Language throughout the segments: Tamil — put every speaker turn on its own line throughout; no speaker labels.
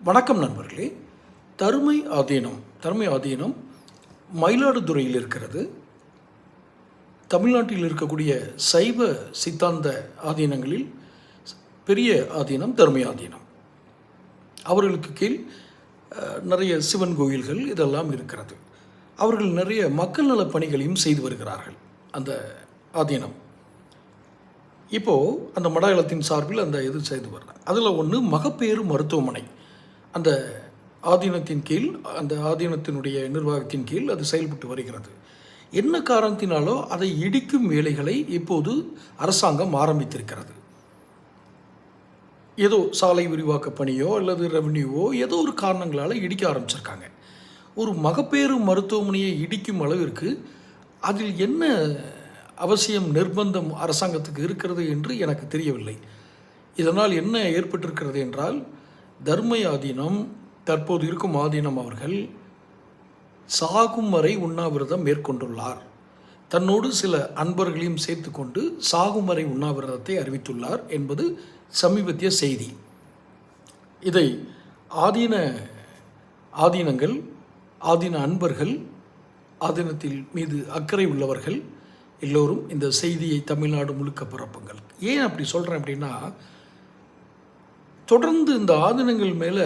வணக்கம் நண்பர்களே. தருமை ஆதீனம் மயிலாடுதுறையில் இருக்கிறது. தமிழ்நாட்டில் இருக்கக்கூடிய சைவ சித்தாந்த ஆதீனங்களில் பெரிய ஆதீனம் தருமை ஆதீனம். அவர்களுக்கு கீழ் நிறைய சிவன் கோயில்கள் இதெல்லாம் இருக்கிறது. அவர்கள் நிறைய மக்கள் நலப் பணிகளையும் செய்து வருகிறார்கள் அந்த ஆதீனம். இப்போது அந்த மடாலயத்தின் சார்பில் அந்த இது செய்து வர்றாங்க. அதில் ஒன்று மகப்பேறு மருத்துவமனை. அந்த ஆதீனத்தின் கீழ், அந்த ஆதீனத்தினுடைய நிர்வாகத்தின் கீழ் அது செயல்பட்டு வருகிறது. என்ன காரணத்தினாலோ அதை இடிக்கும் வேலைகளை இப்போது அரசாங்கம் ஆரம்பித்திருக்கிறது. ஏதோ சாலை விரிவாக்க பணியோ அல்லது ரெவன்யூவோ ஏதோ ஒரு காரணங்களால் இடிக்க ஆரம்பிச்சிருக்காங்க. ஒரு மகப்பேறு மருத்துவமனையை இடிக்கும் அளவிற்கு அதில் என்ன அவசியம், நிர்பந்தம் அரசாங்கத்துக்கு இருக்கிறது என்று எனக்கு தெரியவில்லை. இதனால் என்ன ஏற்பட்டிருக்கிறது என்றால், தர்மை ஆதீனம், தற்போது இருக்கும் ஆதீனம் அவர்கள் சாகும் வரை உண்ணாவிரதம் மேற்கொண்டுள்ளார். தன்னோடு சில அன்பர்களையும் சேர்த்து கொண்டு சாகும் வரை உண்ணாவிரதத்தை அறிவித்துள்ளார் என்பது சமீபத்திய செய்தி. இதை ஆதீனங்கள், ஆதீன அன்பர்கள், ஆதீனத்தில் மீது அக்கறை உள்ளவர்கள் எல்லோரும் இந்த செய்தியை தமிழ்நாடு முழுக்க பரப்புங்கள். ஏன் அப்படி சொல்கிறேன் அப்படின்னா, தொடர்ந்து இந்த ஆதீனங்கள் மேலே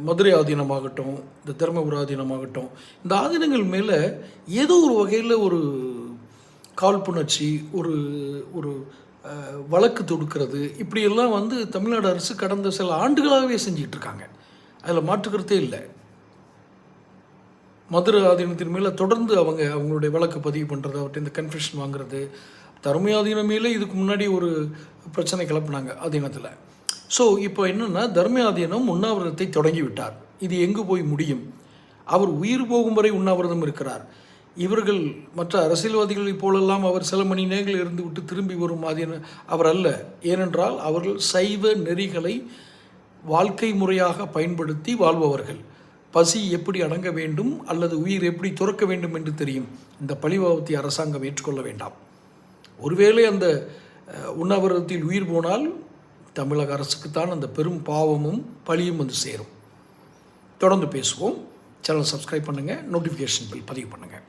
மதுரை ஆதீனமாகட்டும், இந்த தருமபுரி ஆதீனமாகட்டும், இந்த ஆதீனங்கள் மேலே ஏதோ ஒரு வகையில் ஒரு காழ்ப்புணர்ச்சி, ஒரு ஒரு வழக்கு தொடுக்கிறது, இப்படியெல்லாம் தமிழ்நாடு அரசு கடந்த சில ஆண்டுகளாகவே செஞ்சிகிட்டு இருக்காங்க. அதில் மாற்றுக்கிறதே இல்லை. மதுரை ஆதீனத்தின் மேலே தொடர்ந்து அவங்களுடைய வழக்கு பதிவு பண்ணுறது, அவர்கிட்ட இந்த கன்ஃபெஷன் வாங்குறது. தருமை ஆதீனம் மேலே இதுக்கு முன்னாடி ஒரு பிரச்சனை கிளப்புனாங்க ஆதீனத்தில். ஸோ இப்போ என்னென்னா, தர்ம ஆதீனம் உண்ணாவிரதத்தை தொடங்கிவிட்டார். இது எங்கு போய் முடியும்? அவர் உயிர் போகும் வரை உண்ணாவிரதம் இருக்கிறார். இவர்கள் மற்ற அரசியல்வாதிகளைப் போலெல்லாம் அவர் சில மணி நேரங்கள் இருந்து விட்டு திரும்பி வரும் ஆதீனம் அவர் அல்ல. ஏனென்றால் அவர்கள் சைவ நெறிகளை வாழ்க்கை முறையாக பயன்படுத்தி வாழ்பவர்கள். பசி எப்படி அடங்க வேண்டும் அல்லது உயிர் எப்படி துறக்க வேண்டும் என்று தெரியும். இந்த பழிபாவத்தை அரசாங்கம் ஏற்றுக்கொள்ள வேண்டாம். ஒருவேளை அந்த உண்ணாவிரதத்தில் உயிர் போனால் தமிழக அரசுக்குத்தான் அந்த பெரும் பாவமும் பழியும் சேரும். தொடர்ந்து பேசுவோம். சேனல் சப்ஸ்கிரைப் பண்ணுங்கள், நோட்டிஃபிகேஷன் பில் பதிவு பண்ணுங்கள்.